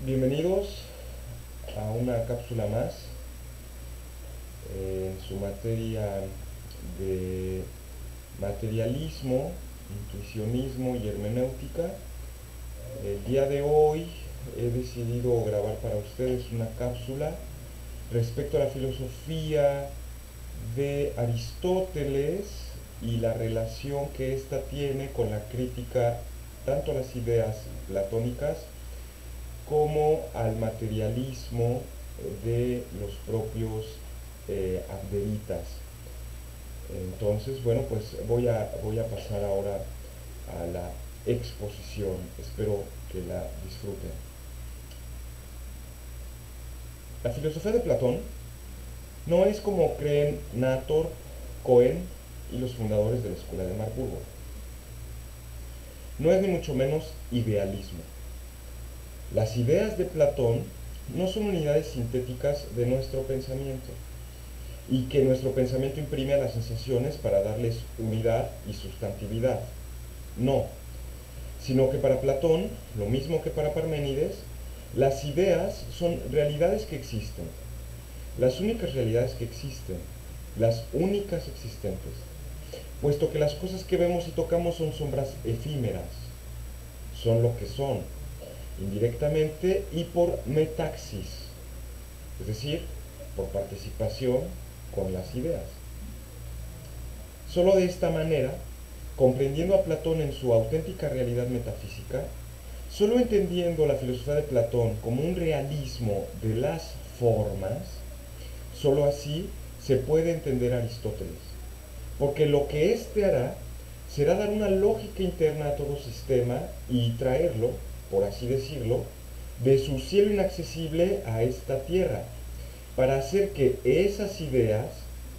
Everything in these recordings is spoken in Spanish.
Bienvenidos a una cápsula más en su materia de materialismo, intuicionismo y hermenéutica. El día de hoy he decidido grabar para ustedes una cápsula respecto a la filosofía de Aristóteles y la relación que ésta tiene con la crítica tanto a las ideas platónicas como al materialismo de los propios abderitas. Entonces, bueno, pues voy a pasar ahora a la exposición. Espero que la disfruten. La filosofía de Platón no es como creen Nator, Cohen y los fundadores de la Escuela de Marburgo. No es ni mucho menos idealismo. Las ideas de Platón no son unidades sintéticas de nuestro pensamiento y que nuestro pensamiento imprime a las sensaciones para darles unidad y sustantividad. No, sino que para Platón, lo mismo que para Parménides, las ideas son realidades que existen, las únicas realidades que existen, las únicas existentes, puesto que las cosas que vemos y tocamos son sombras efímeras, son lo que son, indirectamente y por metaxis, es decir, por participación con las ideas. Solo de esta manera, comprendiendo a Platón en su auténtica realidad metafísica, solo entendiendo la filosofía de Platón como un realismo de las formas, solo así se puede entender a Aristóteles, porque lo que éste hará será dar una lógica interna a todo sistema y traerlo, por así decirlo, de su cielo inaccesible a esta tierra, para hacer que esas ideas,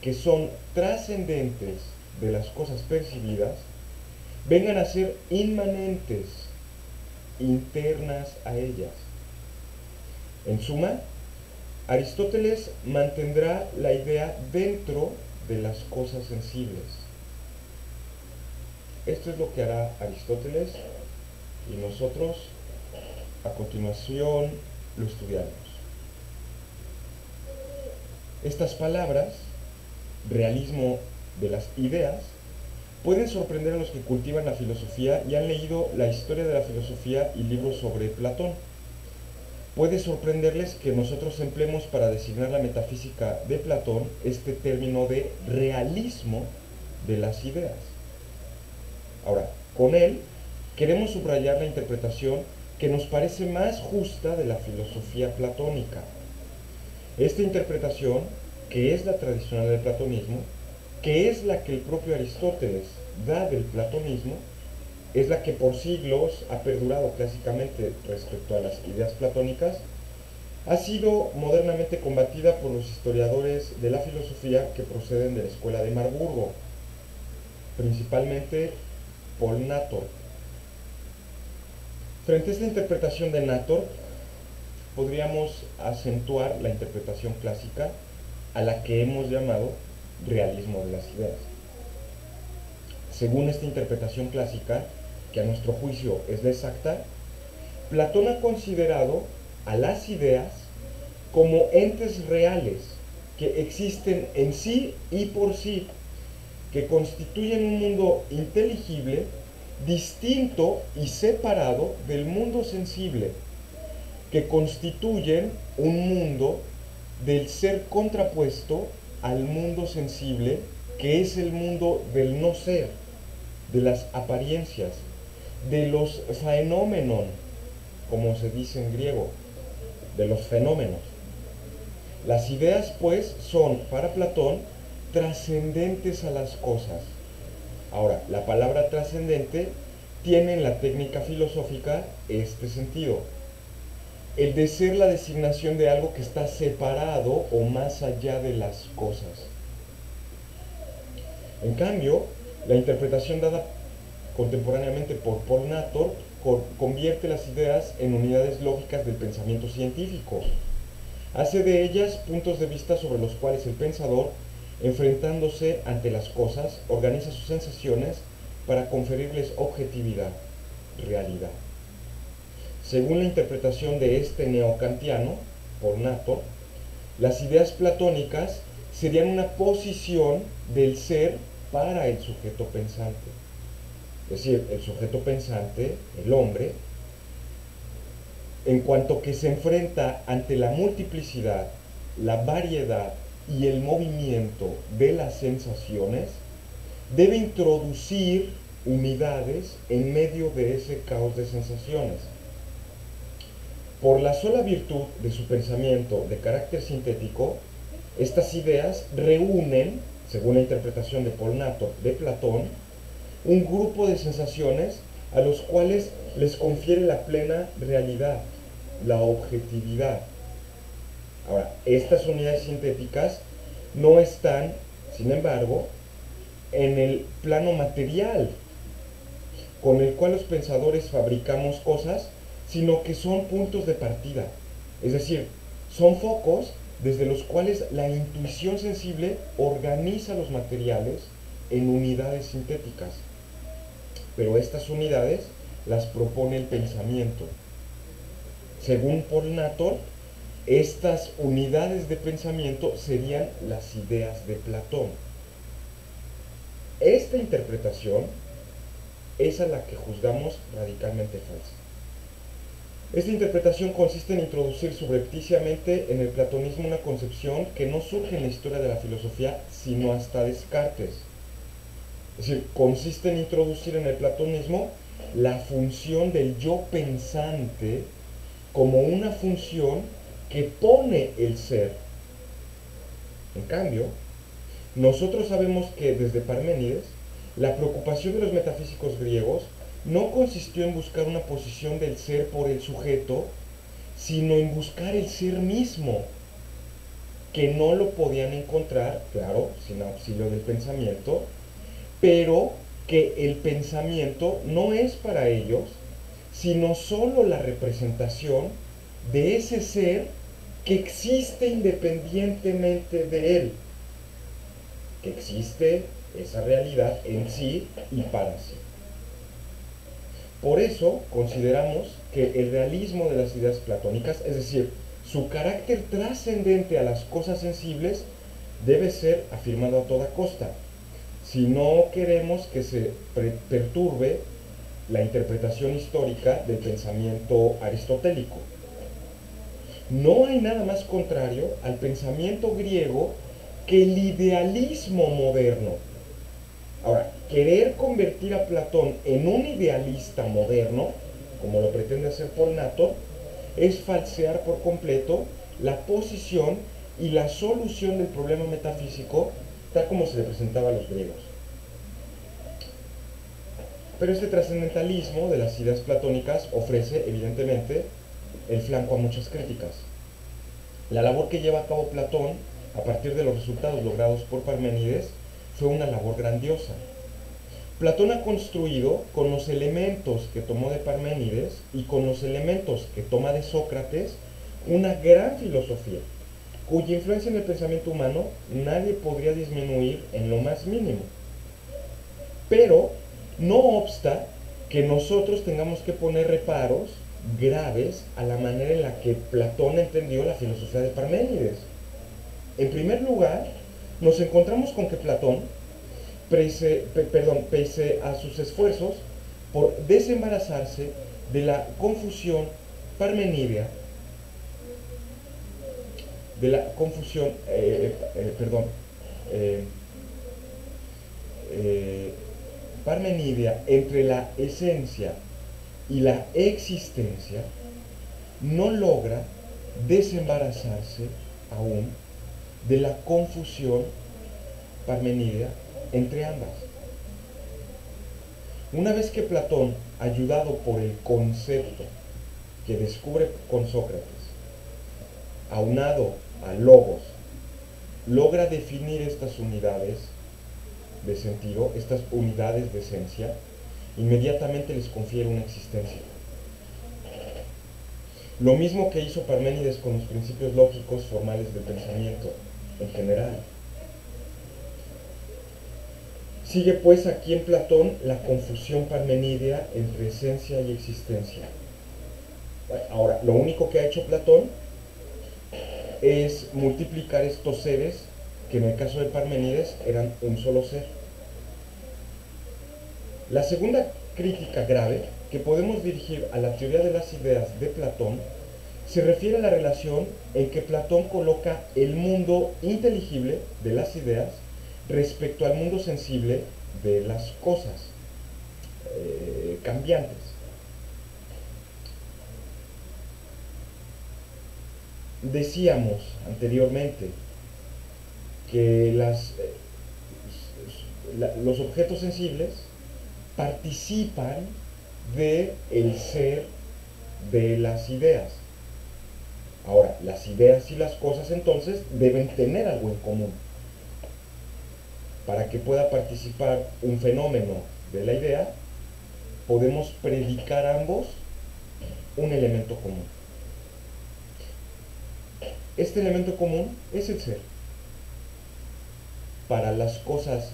que son trascendentes de las cosas percibidas, vengan a ser inmanentes, internas a ellas. En suma, Aristóteles mantendrá la idea dentro de las cosas sensibles. Esto es lo que hará Aristóteles y nosotros a continuación lo estudiaremos. Estas palabras, realismo de las ideas, pueden sorprender a los que cultivan la filosofía y han leído la historia de la filosofía y libros sobre Platón. Puede sorprenderles que nosotros empleemos para designar la metafísica de Platón este término de realismo de las ideas. Ahora, con él queremos subrayar la interpretación que nos parece más justa de la filosofía platónica. Esta interpretación, que es la tradicional del platonismo, que es la que el propio Aristóteles da del platonismo, es la que por siglos ha perdurado clásicamente respecto a las ideas platónicas, ha sido modernamente combatida por los historiadores de la filosofía que proceden de la Escuela de Marburgo, principalmente Paul Nator. Frente a esta interpretación de Nator, podríamos acentuar la interpretación clásica a la que hemos llamado realismo de las ideas. Según esta interpretación clásica, que a nuestro juicio es la exacta, Platón ha considerado a las ideas como entes reales que existen en sí y por sí, que constituyen un mundo inteligible, distinto y separado del mundo sensible, que constituyen un mundo del ser contrapuesto al mundo sensible, que es el mundo del no ser, de las apariencias, de los fenómenon, como se dice en griego, de los fenómenos. Las ideas, pues, son para Platón trascendentes a las cosas. Ahora, la palabra trascendente tiene en la técnica filosófica este sentido: el de ser la designación de algo que está separado o más allá de las cosas. En cambio, la interpretación dada contemporáneamente por Paul Nator convierte las ideas en unidades lógicas del pensamiento científico. Hace de ellas puntos de vista sobre los cuales el pensador, enfrentándose ante las cosas, organiza sus sensaciones para conferirles objetividad, realidad. Según la interpretación de este neocantiano, por Nator, las ideas platónicas serían una posición del ser para el sujeto pensante. Es decir, el sujeto pensante, el hombre, en cuanto que se enfrenta ante la multiplicidad, la variedad y el movimiento de las sensaciones, debe introducir unidades en medio de ese caos de sensaciones. Por la sola virtud de su pensamiento de carácter sintético, estas ideas reúnen, según la interpretación de Paul Nator de Platón, un grupo de sensaciones a los cuales les confiere la plena realidad, la objetividad. Ahora, estas unidades sintéticas no están, sin embargo, en el plano material con el cual los pensadores fabricamos cosas, sino que son puntos de partida. Es decir, son focos desde los cuales la intuición sensible organiza los materiales en unidades sintéticas. Pero estas unidades las propone el pensamiento. Según Paul Nator, estas unidades de pensamiento serían las ideas de Platón. Esta interpretación es a la que juzgamos radicalmente falsa. Esta interpretación consiste en introducir subrepticiamente en el platonismo una concepción que no surge en la historia de la filosofía, sino hasta Descartes. Es decir, consiste en introducir en el platonismo la función del yo pensante como una función que pone el ser. En cambio, nosotros sabemos que desde Parménides, la preocupación de los metafísicos griegos no consistió en buscar una posición del ser por el sujeto, sino en buscar el ser mismo, que no lo podían encontrar, claro, sin auxilio del pensamiento, pero que el pensamiento no es para ellos, sino solo la representación de ese ser que existe independientemente de él, que existe esa realidad en sí y para sí. Por eso consideramos que el realismo de las ideas platónicas, es decir, su carácter trascendente a las cosas sensibles, debe ser afirmado a toda costa, si no queremos que se perturbe la interpretación histórica del pensamiento aristotélico. No hay nada más contrario al pensamiento griego que el idealismo moderno. Ahora, querer convertir a Platón en un idealista moderno, como lo pretende hacer Paul Nator, es falsear por completo la posición y la solución del problema metafísico tal como se le presentaba a los griegos. Pero este trascendentalismo de las ideas platónicas ofrece, evidentemente, el flanco a muchas críticas. La labor que lleva a cabo Platón, a partir de los resultados logrados por Parménides, fue una labor grandiosa. Platón ha construido con los elementos que tomó de Parménides y con los elementos que toma de Sócrates una gran filosofía, cuya influencia en el pensamiento humano nadie podría disminuir en lo más mínimo. Pero no obsta que nosotros tengamos que poner reparos graves a la manera en la que Platón entendió la filosofía de Parménides. En primer lugar, nos encontramos con que Platón, pese a sus esfuerzos por desembarazarse de la confusión parmenidea, de la confusión, parmenidea entre la esencia y la existencia, no logra desembarazarse aún de la confusión parmenidea entre ambas. Una vez que Platón, ayudado por el concepto que descubre con Sócrates, aunado a Logos, logra definir estas unidades de sentido, estas unidades de esencia, inmediatamente les confiere una existencia. Lo mismo que hizo Parménides con los principios lógicos formales del pensamiento en general. Sigue pues aquí en Platón la confusión parmenidea entre esencia y existencia. Bueno, ahora, lo único que ha hecho Platón es multiplicar estos seres que en el caso de Parménides eran un solo ser. La segunda crítica grave que podemos dirigir a la teoría de las ideas de Platón se refiere a la relación en que Platón coloca el mundo inteligible de las ideas respecto al mundo sensible de las cosas cambiantes. Decíamos anteriormente que los objetos sensibles participan del ser de las ideas. Ahora, las ideas y las cosas entonces deben tener algo en común. Para que pueda participar un fenómeno de la idea, podemos predicar ambos un elemento común. Este elemento común es el ser. Para las cosas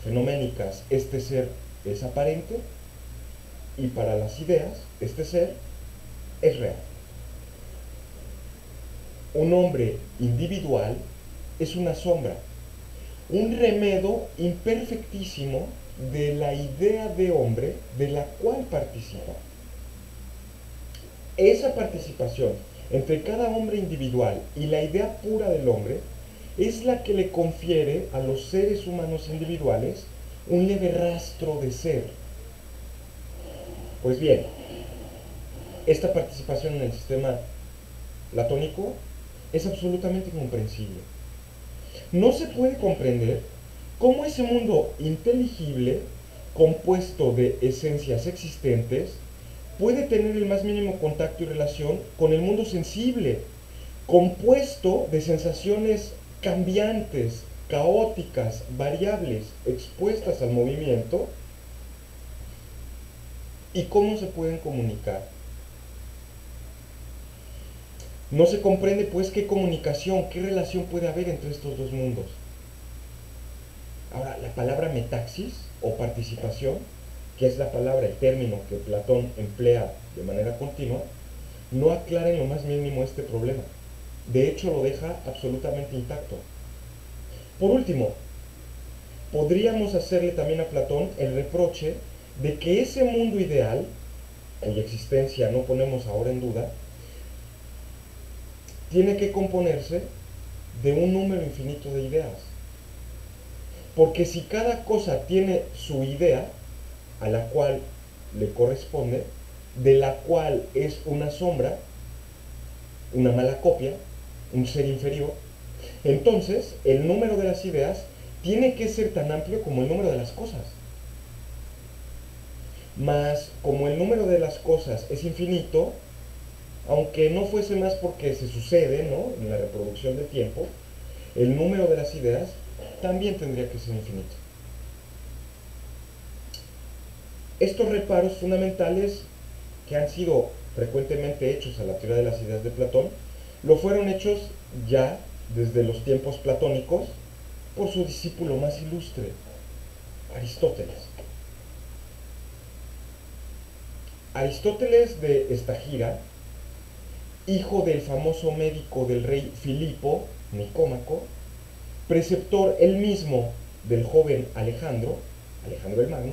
fenoménicas, este ser es aparente, y para las ideas, este ser es real. Un hombre individual es una sombra, un remedo imperfectísimo de la idea de hombre de la cual participa. Esa participación entre cada hombre individual y la idea pura del hombre es la que le confiere a los seres humanos individuales un leve rastro de ser. Pues bien, esta participación en el sistema platónico es absolutamente incomprensible. No se puede comprender cómo ese mundo inteligible, compuesto de esencias existentes, puede tener el más mínimo contacto y relación con el mundo sensible, compuesto de sensaciones cambiantes, caóticas, variables, expuestas al movimiento, y cómo se pueden comunicar. No se comprende pues qué comunicación, qué relación puede haber entre estos dos mundos. Ahora, la palabra metaxis o participación, que es la palabra, el término que Platón emplea de manera continua, no aclara en lo más mínimo este problema. De hecho, lo deja absolutamente intacto. Por último, podríamos hacerle también a Platón el reproche de que ese mundo ideal, cuya existencia no ponemos ahora en duda, tiene que componerse de un número infinito de ideas. Porque si cada cosa tiene su idea, a la cual le corresponde, de la cual es una sombra, una mala copia, un ser inferior, entonces el número de las ideas tiene que ser tan amplio como el número de las cosas. Mas como el número de las cosas es infinito, aunque no fuese más porque se sucede, ¿no?, en la reproducción del tiempo, el número de las ideas también tendría que ser infinito. Estos reparos fundamentales que han sido frecuentemente hechos a la teoría de las ideas de Platón, lo fueron hechos ya desde los tiempos platónicos por su discípulo más ilustre, Aristóteles. Aristóteles de Estagira, hijo del famoso médico del rey Filipo Nicómaco, preceptor él mismo del joven Alejandro el Magno,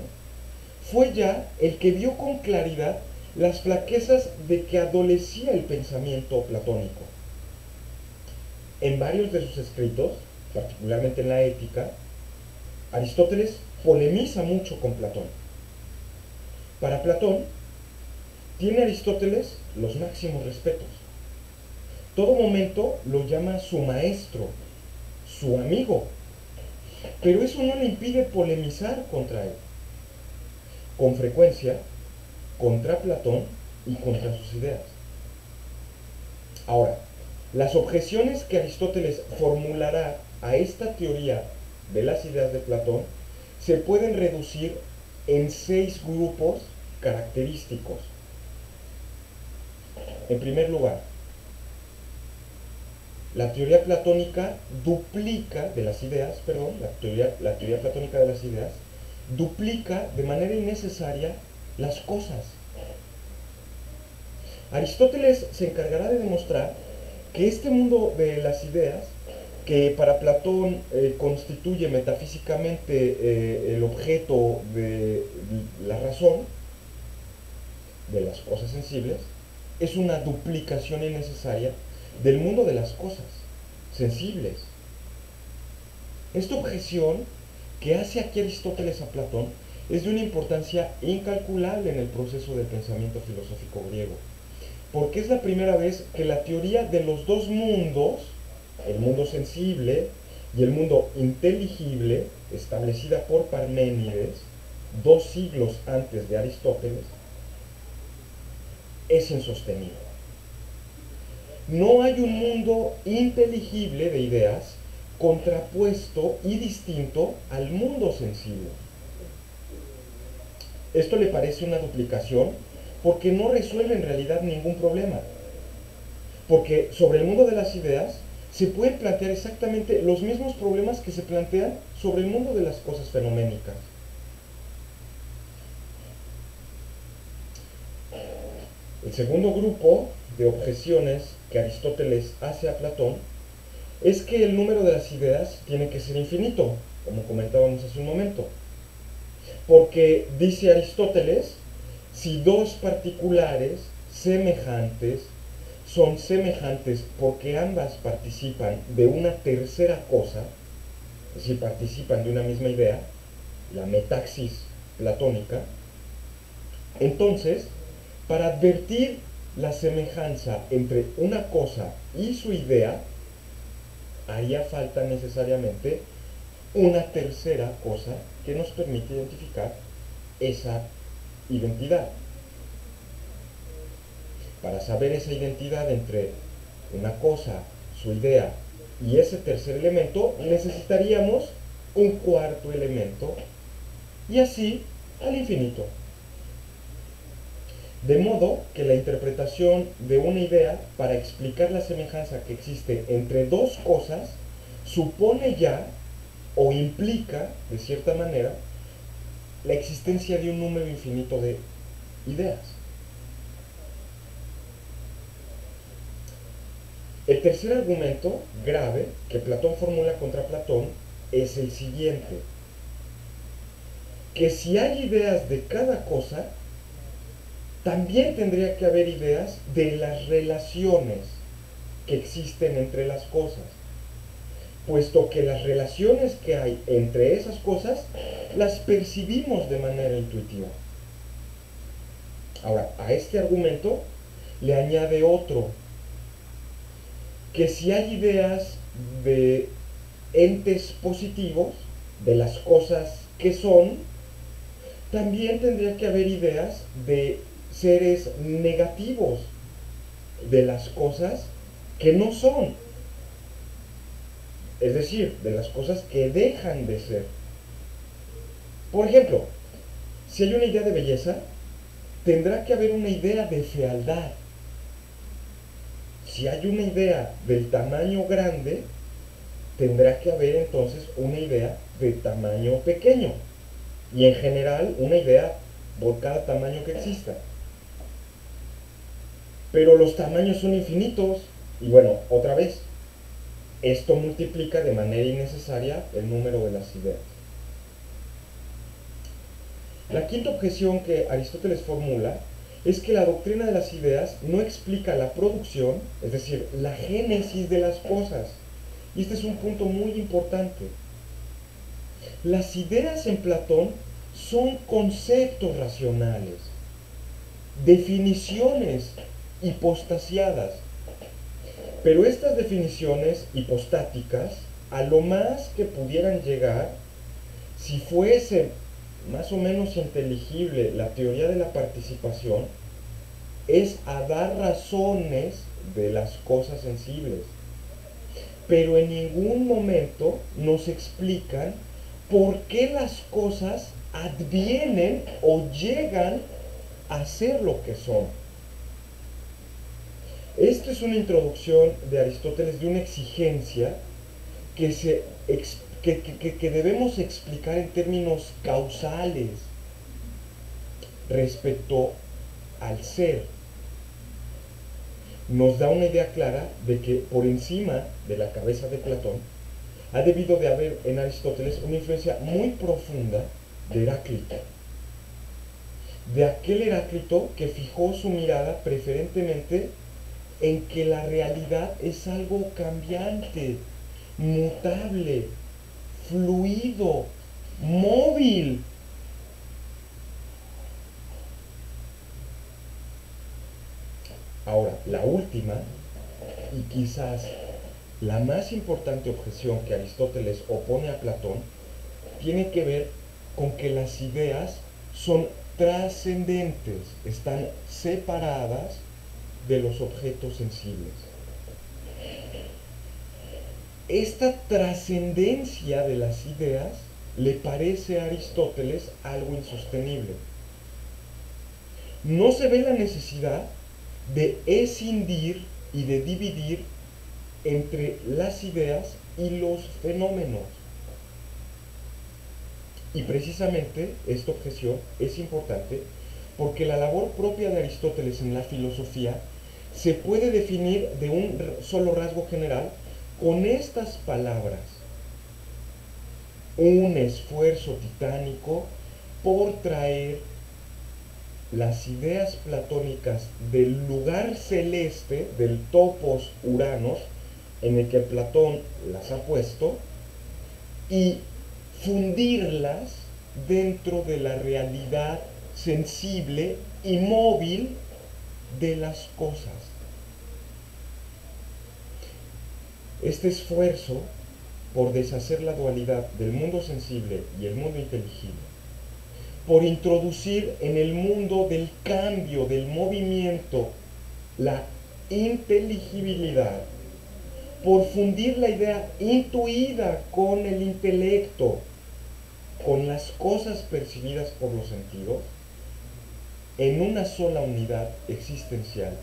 fue ya el que vio con claridad las flaquezas de que adolecía el pensamiento platónico. En varios de sus escritos, particularmente en la Ética, Aristóteles polemiza mucho con Platón. Para Platón, tiene Aristóteles los máximos respetos. Todo momento lo llama su maestro, su amigo, pero eso no le impide polemizar contra él. Con frecuencia, contra Platón y contra sus ideas. Ahora, las objeciones que Aristóteles formulará a esta teoría de las ideas de Platón se pueden reducir en 6 grupos característicos. En primer lugar, la teoría platónica duplica de las ideas, la teoría platónica de las ideas duplica de manera innecesaria las cosas. Aristóteles se encargará de demostrar que este mundo de las ideas, que para Platón constituye metafísicamente el objeto de la razón, de las cosas sensibles, es una duplicación innecesaria del mundo de las cosas sensibles. Esta objeción que hace aquí Aristóteles a Platón es de una importancia incalculable en el proceso del pensamiento filosófico griego, porque es la primera vez que la teoría de los dos mundos, el mundo sensible y el mundo inteligible, establecida por Parménides 2 siglos antes de Aristóteles, es insostenible. No hay un mundo inteligible de ideas contrapuesto y distinto al mundo sensible. Esto le parece una duplicación porque no resuelve en realidad ningún problema. Porque sobre el mundo de las ideas se pueden plantear exactamente los mismos problemas que se plantean sobre el mundo de las cosas fenoménicas. El segundo grupo de objeciones que Aristóteles hace a Platón es que el número de las ideas tiene que ser infinito, como comentábamos hace un momento. Porque, dice Aristóteles, si dos particulares semejantes son semejantes porque ambas participan de una tercera cosa, es decir, participan de una misma idea, la metaxis platónica, entonces, para advertir la semejanza entre una cosa y su idea, haría falta necesariamente una tercera cosa que nos permite identificar esa identidad. Para saber esa identidad entre una cosa, su idea y ese tercer elemento, necesitaríamos un cuarto elemento y así al infinito. De modo que la interpretación de una idea para explicar la semejanza que existe entre dos cosas supone ya o implica, de cierta manera, la existencia de un número infinito de ideas. El tercer argumento grave que Platón formula contra Platón es el siguiente: que si hay ideas de cada cosa, también tendría que haber ideas de las relaciones que existen entre las cosas, puesto que las relaciones que hay entre esas cosas las percibimos de manera intuitiva. Ahora, a este argumento le añade otro, que si hay ideas de entes positivos, de las cosas que son, también tendría que haber ideas de seres negativos, de las cosas que no son, es decir, de las cosas que dejan de ser. Por ejemplo, si hay una idea de belleza, tendrá que haber una idea de fealdad. Si hay una idea del tamaño grande, tendrá que haber entonces una idea de tamaño pequeño. Y en general una idea por cada tamaño que exista. Pero los tamaños son infinitos. Y bueno, otra vez, esto multiplica de manera innecesaria el número de las ideas. La quinta objeción que Aristóteles formula es que la doctrina de las ideas no explica la producción, es decir, la génesis de las cosas. Y este es un punto muy importante. Las ideas en Platón son conceptos racionales, definiciones hipostasiadas. Pero estas definiciones hipostáticas, a lo más que pudieran llegar, si fuese más o menos inteligible la teoría de la participación, es a dar razones de las cosas sensibles. Pero en ningún momento nos explican por qué las cosas advienen o llegan a ser lo que son. Esta es una introducción de Aristóteles de una exigencia que debemos explicar en términos causales respecto al ser. nos da una idea clara de que por encima de la cabeza de Platón ha debido de haber en Aristóteles una influencia muy profunda de Heráclito, de aquel Heráclito que fijó su mirada preferentemente en que la realidad es algo cambiante, mutable, fluido, móvil. Ahora, la última, y quizás la más importante objeción que Aristóteles opone a Platón, tiene que ver con que las ideas son trascendentes, están separadas de los objetos sensibles. Esta trascendencia de las ideas le parece a Aristóteles algo insostenible. No se ve la necesidad de escindir y de dividir entre las ideas y los fenómenos. Y precisamente esta objeción es importante porque la labor propia de Aristóteles en la filosofía se puede definir de un solo rasgo general con estas palabras: un esfuerzo titánico por traer las ideas platónicas del lugar celeste, del topos Uranos, en el que Platón las ha puesto, y fundirlas dentro de la realidad sensible y móvil de las cosas. Este esfuerzo por deshacer la dualidad del mundo sensible y el mundo inteligible, por introducir en el mundo del cambio, del movimiento, la inteligibilidad, por fundir la idea intuida con el intelecto, con las cosas percibidas por los sentidos, en una sola unidad existencial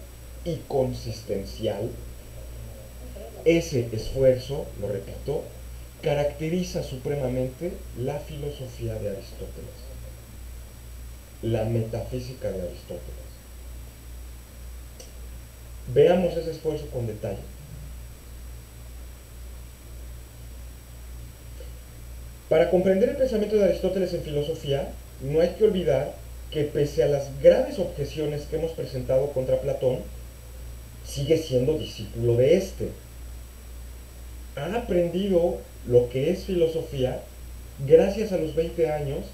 y consistencial. Ese esfuerzo, lo repito, caracteriza supremamente la filosofía de Aristóteles, la metafísica de Aristóteles. Veamos ese esfuerzo con detalle. Para comprender el pensamiento de Aristóteles en filosofía, no hay que olvidar que pese a las graves objeciones que hemos presentado contra Platón, sigue siendo discípulo de este. Ha aprendido lo que es filosofía gracias a los 20 años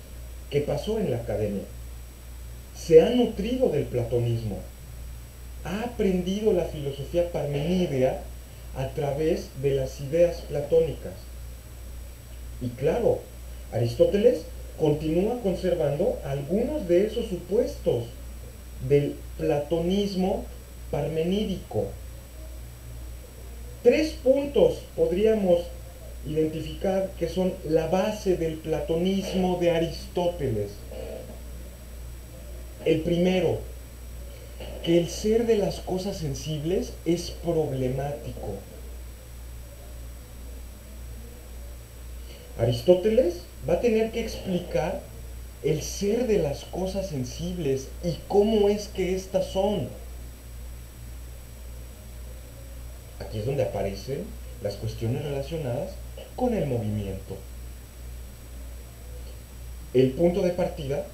que pasó en la academia. Se ha nutrido del platonismo, ha aprendido la filosofía parmenidea a través de las ideas platónicas. Y claro, Aristóteles continúa conservando algunos de esos supuestos del platonismo parmenídico. 3 puntos podríamos identificar que son la base del platonismo de Aristóteles. El primero, que el ser de las cosas sensibles es problemático. Aristóteles va a tener que explicar el ser de las cosas sensibles y cómo es que éstas son. Aquí es donde aparecen las cuestiones relacionadas con el movimiento. El punto de partida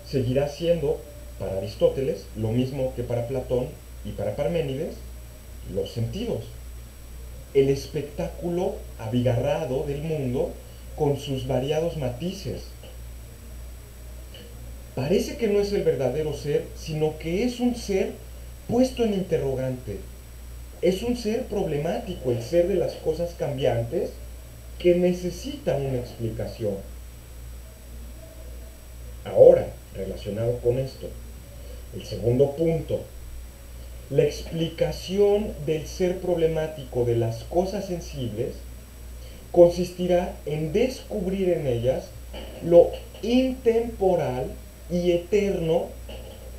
seguirá siendo para Aristóteles lo mismo que para Platón y para Parménides, los sentidos. El espectáculo abigarrado del mundo con sus variados matices. Parece que no es el verdadero ser, sino que es un ser puesto en interrogante. Es un ser problemático, el ser de las cosas cambiantes, que necesita una explicación. Ahora, relacionado con esto, el segundo punto, la explicación del ser problemático de las cosas sensibles consistirá en descubrir en ellas lo intemporal y eterno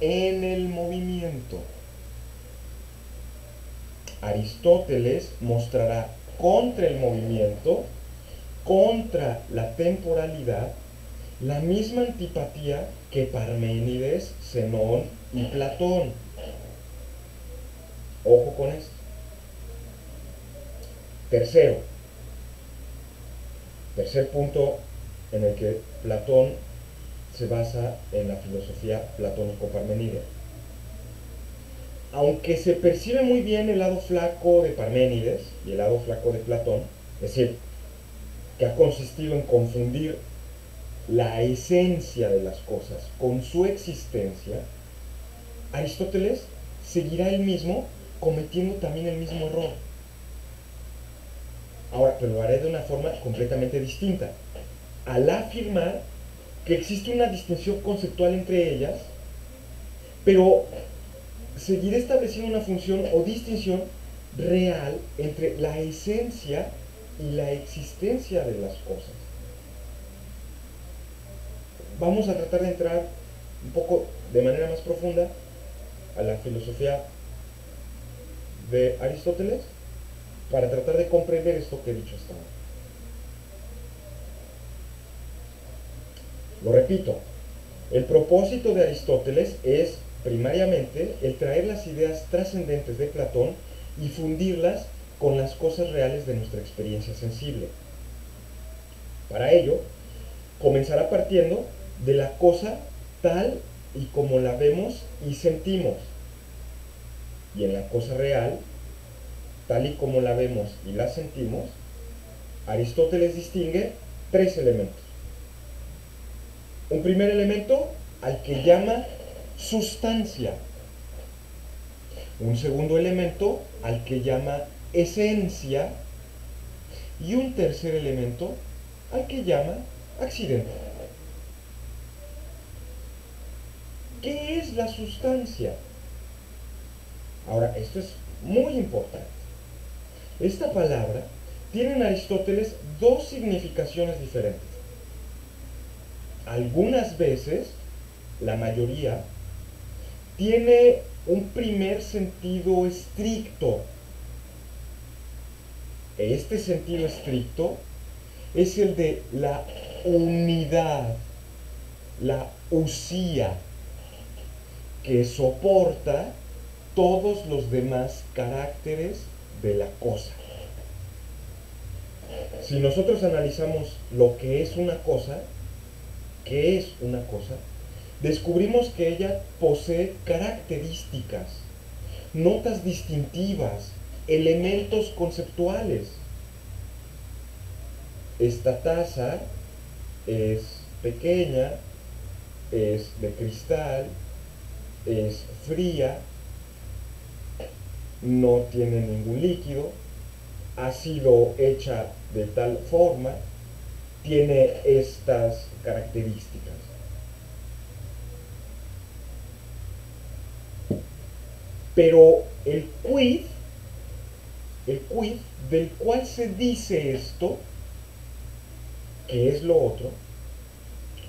en el movimiento. Aristóteles mostrará contra el movimiento, contra la temporalidad, la misma antipatía que Parménides, Zenón y Platón. Ojo con esto. Tercer punto en el que Platón se basa en la filosofía platónico-parmenidea. Aunque se percibe muy bien el lado flaco de Parménides y el lado flaco de Platón, es decir, que ha consistido en confundir la esencia de las cosas con su existencia, Aristóteles seguirá él mismo cometiendo también el mismo error. Ahora, pero lo haré de una forma completamente distinta. Al afirmar que existe una distinción conceptual entre ellas, pero seguiré estableciendo una función o distinción real entre la esencia y la existencia de las cosas. Vamos a tratar de entrar un poco de manera más profunda a la filosofía de Aristóteles para tratar de comprender esto que he dicho hasta ahora. Lo repito, el propósito de Aristóteles es primariamente el traer las ideas trascendentes de Platón y fundirlas con las cosas reales de nuestra experiencia sensible. Para ello, comenzará partiendo de la cosa tal y como la vemos y sentimos. Y en la cosa real, tal y como la vemos y la sentimos, Aristóteles distingue tres elementos. Un primer elemento al que llama sustancia. Un segundo elemento al que llama esencia. Y un tercer elemento al que llama accidente. ¿Qué es la sustancia? Ahora, esto es muy importante. Esta palabra tiene en Aristóteles dos significaciones diferentes. Algunas veces, la mayoría, tiene un primer sentido estricto. Este sentido estricto es el de la unidad, la usía, que soporta todos los demás caracteres de la cosa. Si nosotros analizamos lo que es una cosa, ¿qué es una cosa? Descubrimos que ella posee características, notas distintivas, elementos conceptuales. Esta taza es pequeña, es de cristal, es fría, no tiene ningún líquido, ha sido hecha de tal forma, tiene estas características. Pero el quid del cual se dice esto, que es lo otro,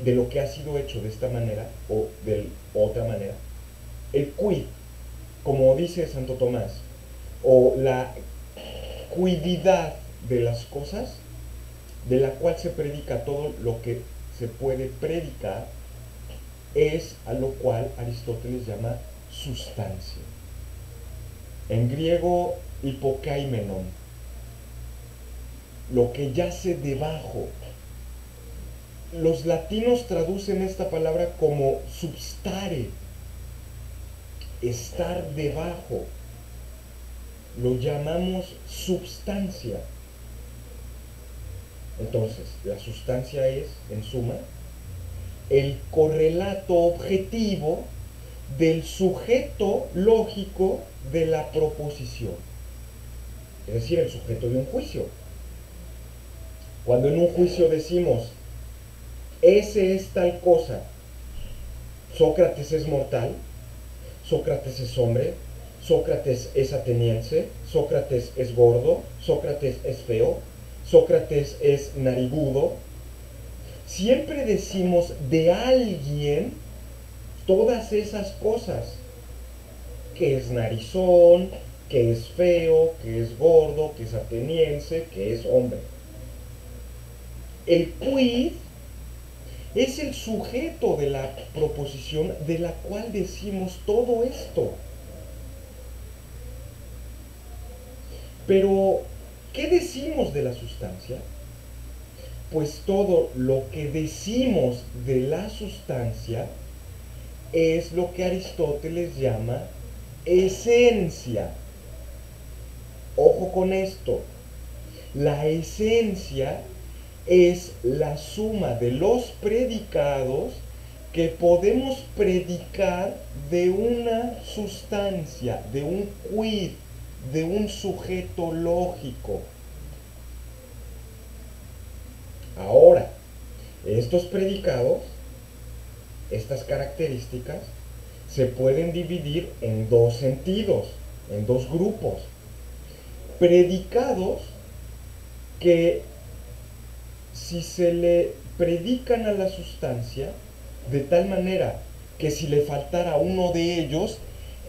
de lo que ha sido hecho de esta manera o de otra manera, el quid, como dice Santo Tomás, o la cuididad de las cosas, de la cual se predica todo lo que se puede predicar, es a lo cual Aristóteles llama sustancia. En griego, hipokaimenon, lo que yace debajo. Los latinos traducen esta palabra como substare, estar debajo. Lo llamamos substancia. Entonces, la sustancia es, en suma, el correlato objetivo del sujeto lógico de la proposición. Es decir, el sujeto de un juicio. Cuando en un juicio decimos, ese es tal cosa, Sócrates es mortal, Sócrates es hombre, Sócrates es ateniense, Sócrates es gordo, Sócrates es feo, Sócrates es narigudo. Siempre decimos de alguien todas esas cosas, que es narizón, que es feo, que es gordo, que es ateniense, que es hombre. El quid es el sujeto de la proposición de la cual decimos todo esto. Pero, ¿qué decimos de la sustancia? Pues todo lo que decimos de la sustancia es lo que Aristóteles llama esencia. Ojo con esto, la esencia es la suma de los predicados que podemos predicar de una sustancia, de un quid, de un sujeto lógico. Ahora, estos predicados, estas características, se pueden dividir en dos sentidos, en dos grupos. Predicados que si se le predican a la sustancia de tal manera que si le faltara uno de ellos,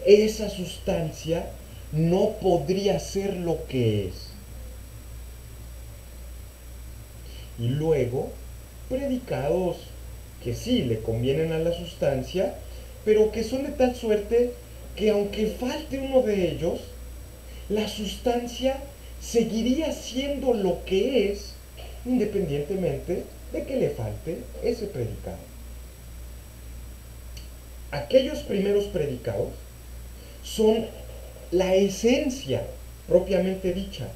esa sustancia no podría ser lo que es. Y luego, predicados que sí le convienen a la sustancia, pero que son de tal suerte que aunque falte uno de ellos, la sustancia seguiría siendo lo que es, independientemente de que le falte ese predicado. Aquellos primeros predicados son la esencia propiamente dicha,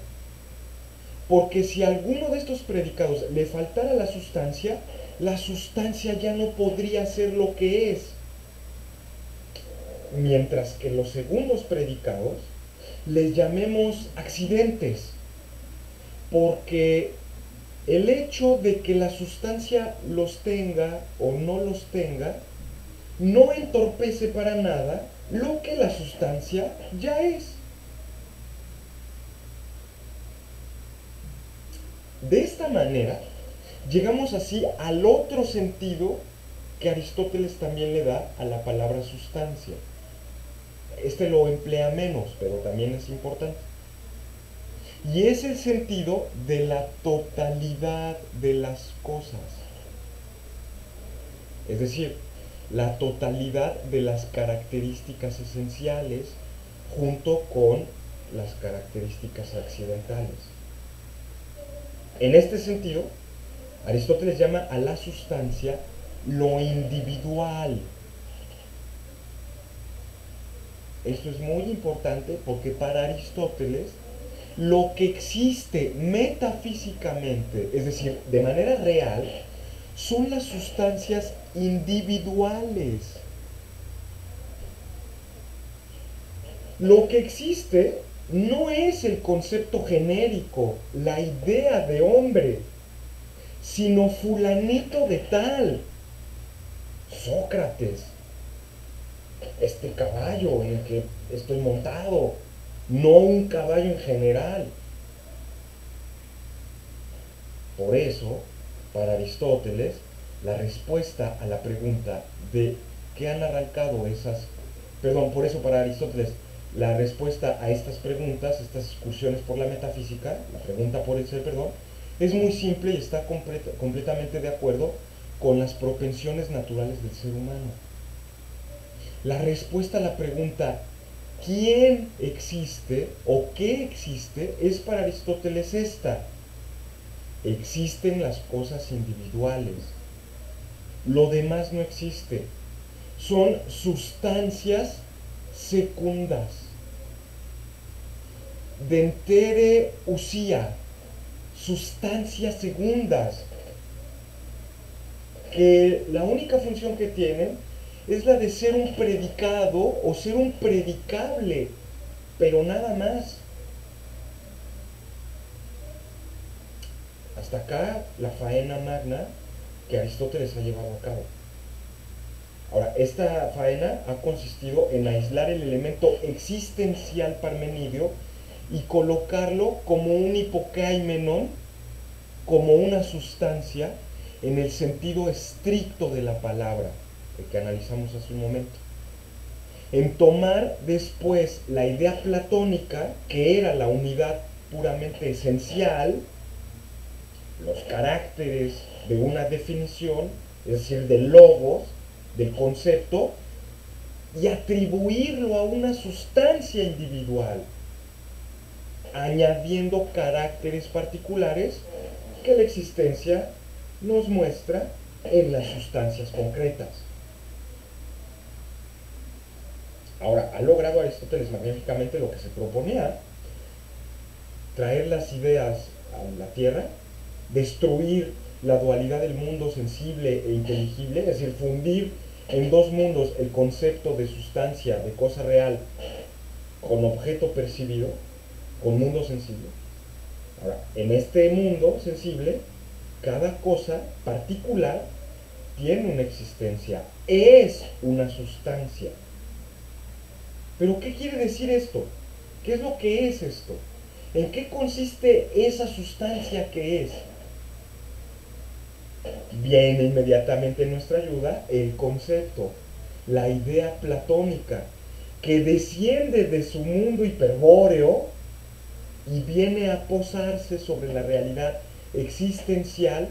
porque si a alguno de estos predicados le faltara la sustancia ya no podría ser lo que es. Mientras que los segundos predicados les llamemos accidentes, porque el hecho de que la sustancia los tenga o no los tenga no entorpece para nada lo que la sustancia ya es. De esta manera, llegamos así al otro sentido que Aristóteles también le da a la palabra sustancia. Este lo emplea menos, pero también es importante. Y es el sentido de la totalidad de las cosas. Es decir, la totalidad de las características esenciales junto con las características accidentales. En este sentido, Aristóteles llama a la sustancia lo individual. Esto es muy importante porque para Aristóteles lo que existe metafísicamente, es decir, de manera real, son las sustancias individuales. Lo que existe no es el concepto genérico, la idea de hombre, sino fulanito de tal, Sócrates, este caballo en el que estoy montado, no un caballo en general. Por eso, para Aristóteles, la respuesta a la pregunta de qué han arrancado por eso para Aristóteles, la respuesta a estas preguntas, estas excursiones por la metafísica, la pregunta por el ser, es muy simple y está completamente de acuerdo con las propensiones naturales del ser humano. La respuesta a la pregunta ¿quién existe o qué existe? Es para Aristóteles esta. Existen las cosas individuales. Lo demás no existe. Son sustancias secundas. Dentere usía, sustancias segundas, que la única función que tienen es la de ser un predicado o ser un predicable, pero nada más. Hasta acá la faena magna que Aristóteles ha llevado a cabo. Ahora, esta faena ha consistido en aislar el elemento existencial parmenidio y colocarlo como un hipokaimenon, como una sustancia en el sentido estricto de la palabra, el que analizamos hace un momento. En tomar después la idea platónica, que era la unidad puramente esencial, los caracteres de una definición, es decir, del logos, del concepto, y atribuirlo a una sustancia individual. añadiendo caracteres particulares que la existencia nos muestra en las sustancias concretas. Ahora, ha logrado Aristóteles magníficamente lo que se proponía: traer las ideas a la Tierra, destruir la dualidad del mundo sensible e inteligible, es decir, fundir en dos mundos el concepto de sustancia, de cosa real, con objeto percibido, con mundo sensible. Ahora, en este mundo sensible, cada cosa particular tiene una existencia, es una sustancia. ¿Pero qué quiere decir esto? ¿Qué es lo que es esto? ¿En qué consiste esa sustancia que es? Viene inmediatamente en nuestra ayuda el concepto, la idea platónica, que desciende de su mundo hiperbóreo y viene a posarse sobre la realidad existencial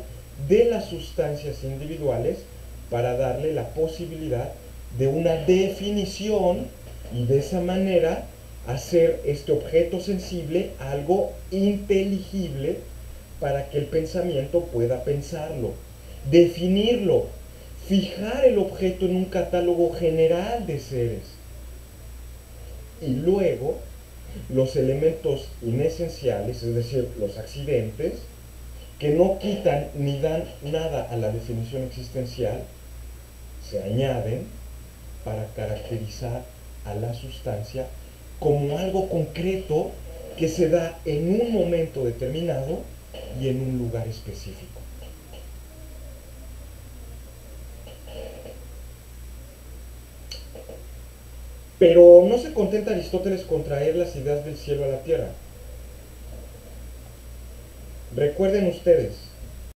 de las sustancias individuales para darle la posibilidad de una definición y de esa manera hacer este objeto sensible algo inteligible para que el pensamiento pueda pensarlo, definirlo, fijar el objeto en un catálogo general de seres. Y luego los elementos inesenciales, es decir, los accidentes, que no quitan ni dan nada a la definición existencial, se añaden para caracterizar a la sustancia como algo concreto que se da en un momento determinado y en un lugar específico. Pero no se contenta Aristóteles con traer las ideas del cielo a la tierra. Recuerden ustedes,